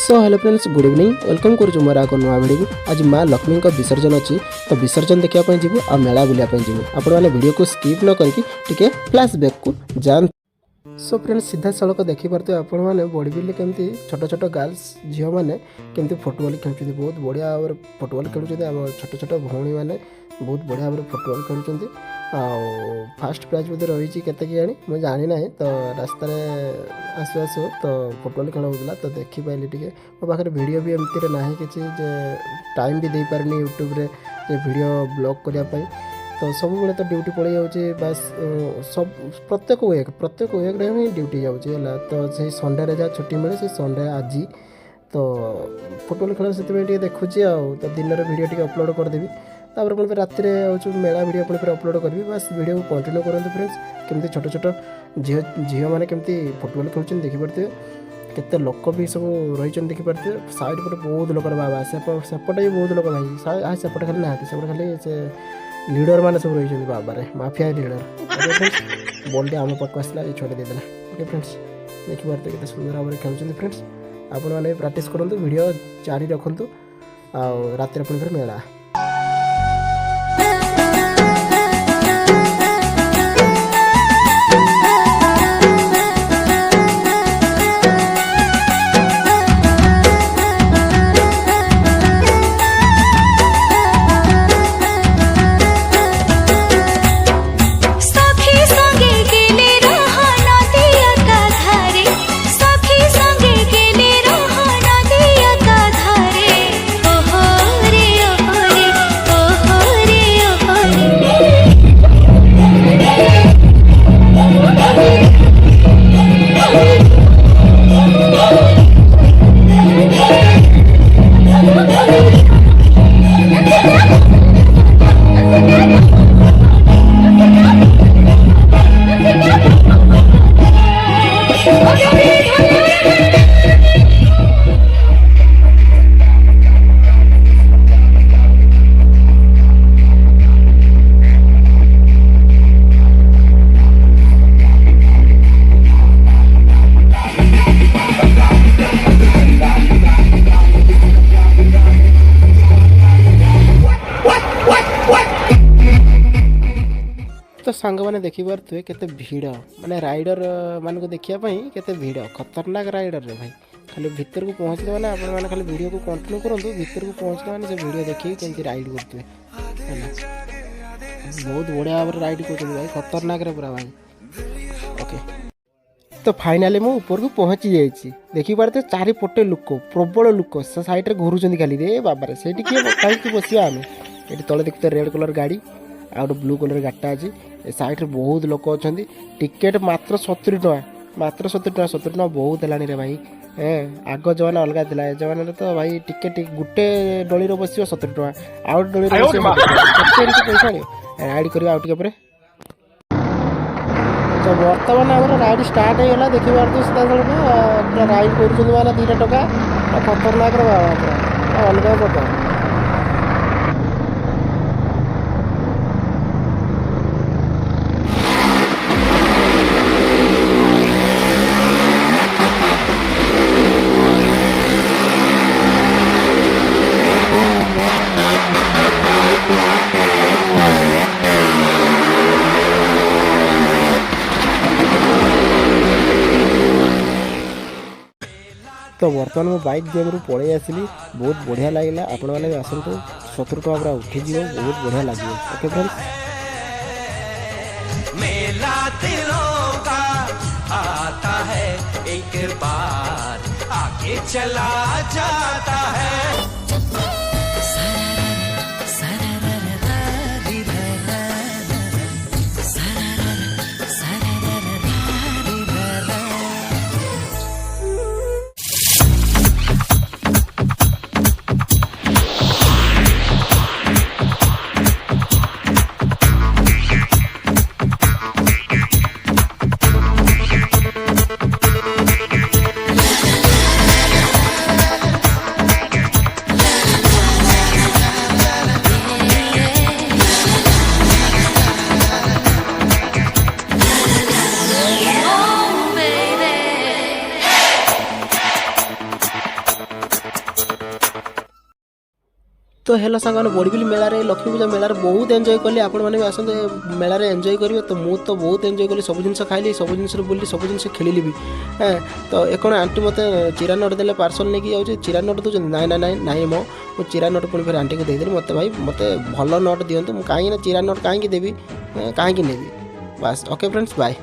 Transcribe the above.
So hello friends good evening welcome कर मोर आग नुआ भिडियो आज माँ लक्ष्मी विसर्जन अच्छी तो विसर्जन देखा जीव आ मेला बुलाप जीव आपण मैंने वीडियो को स्किप न करके फ्लैश बैक को जान। सो फ्रेंड्स सीधा सड़क देखिपे आपण मैंने बड़बिल केमती छोट छोट गर्ल्स झील मैंने केमती फुटबॉल खेलुँच बहुत बढ़िया भाव फुटबॉल खेलुँच आम छोट छोट भौणी मैंने बहुत बढ़िया भाव फुटबॉल खेलुँच फास्ट प्राइज बोधे रही के मुझे जानी ना तो रास्त आसु आसु तो फुटबॉल खेल होता तो देखिपाली टे मो पाखे वीडियो भी एमती ना कि टाइम भी दे पारे यूट्यूब रे वीडियो ब्लॉग करने तो सब बड़े तो ड्यूटी पड़े जाऊँगी बास सब प्रत्येक वीक ही ड्यूटी जाऊँगी तो से संडे जहाँ छुट्टी मिले से संडे आज तो फुटबॉल खेल से देखुची तो दिन में वीडियो टी अपलोड करदेवी तापर पुणी रात मेला वीडियो पुणी अपलोड करी बस वीडियो को कंटिन्यू करूँ फ्रेंड्स केमती छोट छोट झील मैंने केमती फुटबॉल खेलुँच देखिपे केते लोक भी सब रही देखिपे साइड पटे बहुत लोक बाबा सेपटे भी बहुत लोक भाई सेपटे खाली ना सेपटे खाली से लीडर मैंने सब रही बाबा रे माफिया लीडर बॉल टी आम पाक आसला ये छोटे देदेला ओके फ्रेंड्स देखिपे केते सुंदर भाव में खेलुँच फ्रेंड्स आपण मैंने प्रैक्टिस करूँ वीडियो जारी रखु आ रात पुणी फिर मेला। तो सांग मैंने देखिपे केते भीड़ माने राइडर मान को देखापी केते भीड़ खतरनाक राइडर रे भाई खाली भीतर को पहुँचते मैंने आप मैंने खाली वीडियो को कंटिन्यू करूँ भीतर को पहुँचते मैंने से वीडियो देखिए केमती राइड करते बहुत बढ़िया भाव राइड कर भाई खतरनाक रे पूरा भाई ओके। तो फाइनाली मु ऊपर को पहुँची जाइए देखिपे चारिपटे लोक प्रबल लोक साइड में घूरुं खाली रे बाबा से कहीं बसिया आम ये तले देखते रेड कलर गाड़ी आ गए ब्लू कलर गाड़ीटा अच्छी साइड में बहुत लोक अच्छा टिकेट मात्र 70 टଙ୍କା 70 टଙ୍କା बहुत है रे भाई आग जमाना अलग था जमाना तो भाई टिकेट गोटे डोली बस 70 टଙ୍କା आउ डोली पैसा राइड कर तो बर्तमान आम राइड स्टार्ट होगा देखिए सीधा सड़क राइड कर 2 टଙ୍କା खतरनाक बाबा अलग प्रकार। तो बर्तमान मो बाइक गेम रू पड़े आसली बहुत बढ़िया लगे आपण मैंने आसतु 70 टଙ୍କା पूरा उठीजी बहुत बढ़िया लगे ओके फ्रेंड्स। मेला दिलों का आता है एक बार आगे चला जाता है तो हेलो सांग बड़बिल मेलार लक्ष्मी पूजा मेलार बहुत एंजॉय कली आपण मैंने भी आसते मेलार एंजॉय करेंगे तो मुझे तो बहुत एंजॉय कली सब जिन खाइली सब जिन बुल्ली सब जिन खेलिली भी हाँ तो एक आंटी मत चिरा नोट देले पार्सल नहीं जाऊँ चिरा नोट दूसरी नाई ना नाई नाई मो चिरा नोट पुणी फिर आंटी को देदेली मत भाई मत भल नोट दिंतु कहीं चिरा नोट कहीं देवी कहीं नेबी बस ओके फ्रेंड्स बाय।